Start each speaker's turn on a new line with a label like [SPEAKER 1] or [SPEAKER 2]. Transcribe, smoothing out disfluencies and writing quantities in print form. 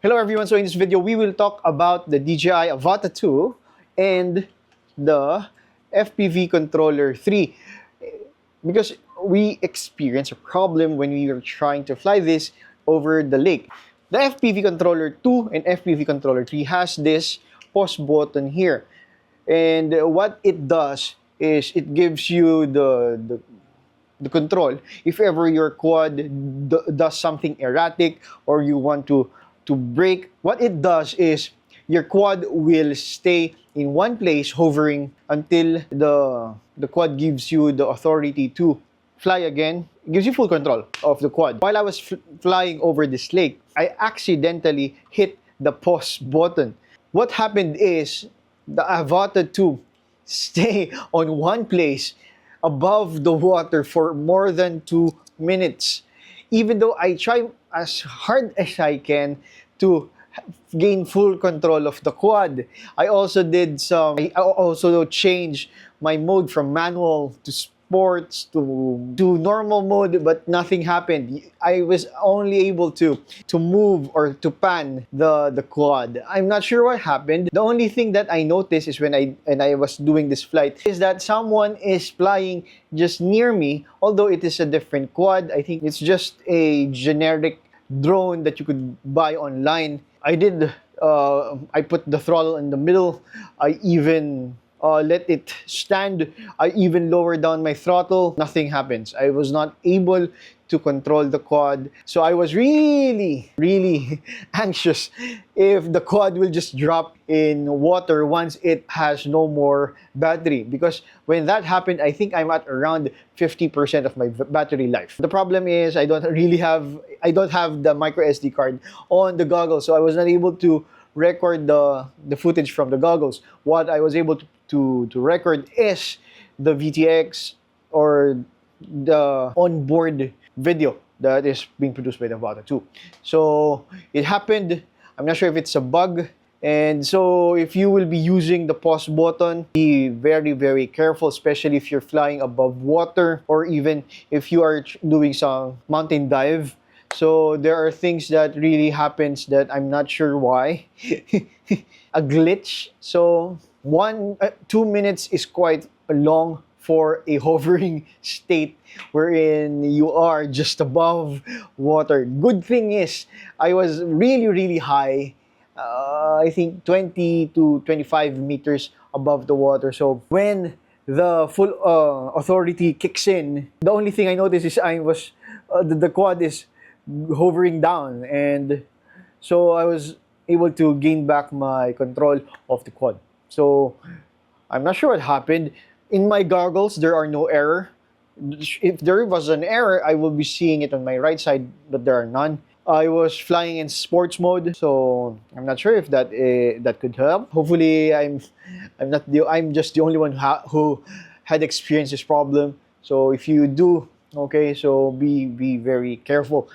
[SPEAKER 1] Hello everyone, so in this video we will talk about the DJI Avata 2 and the FPV Controller 3 because we experienced a problem when we were trying to fly this over the lake. The FPV Controller 2 and FPV Controller 3 has this pause button here, and what it does is it gives you the control if ever your quad does something erratic or you want to brake. What it does is your quad will stay in one place hovering until the quad gives you the authority to fly again. It gives you full control of the quad. While I was flying over this lake, I accidentally hit the pause button. What happened is the Avata 2 stay on one place above the water for more than 2 minutes. Even though I try as hard as I can to gain full control of the quad. I also changed my mode from manual to sports to normal mode, but nothing happened. I was only able to move or to pan the quad. I'm not sure what happened. The only thing that I noticed is when I was doing this flight is that someone is flying just near me, although it is a different quad. I think it's just a generic drone that you could buy online. I put the throttle in the middle. I even let it stand. I even lowered down my throttle. Nothing happens. I was not able to control the quad. So I was really anxious if the quad will just drop in water once it has no more battery. Because when that happened, I think I'm at around 50% of my battery life. The problem is I don't have the micro SD card on the goggles, so I was not able to record the footage from the goggles. What I was able to record is the VTX or the onboard video that is being produced by the Avata 2. So it happened. I'm not sure if it's a bug. And so if you will be using the pause button, be very careful, especially if you're flying above water or even if you are doing some mountain dive. So there are things that really happens that I'm not sure why. A glitch. So 2 minutes is quite long for a hovering state wherein you are just above water. Good thing is I was really high. I think 20 to 25 meters above the water. So when the full authority kicks in, the only thing I noticed is the quad is hovering down, and so I was able to gain back my control of the quad. So I'm not sure what happened. In my goggles, there are no error. If there was an error, I will be seeing it on my right side, but there are none. I was flying in sports mode, so I'm not sure if that could help. Hopefully, I'm just the only one who had experienced this problem. So if you do, okay, so be very careful.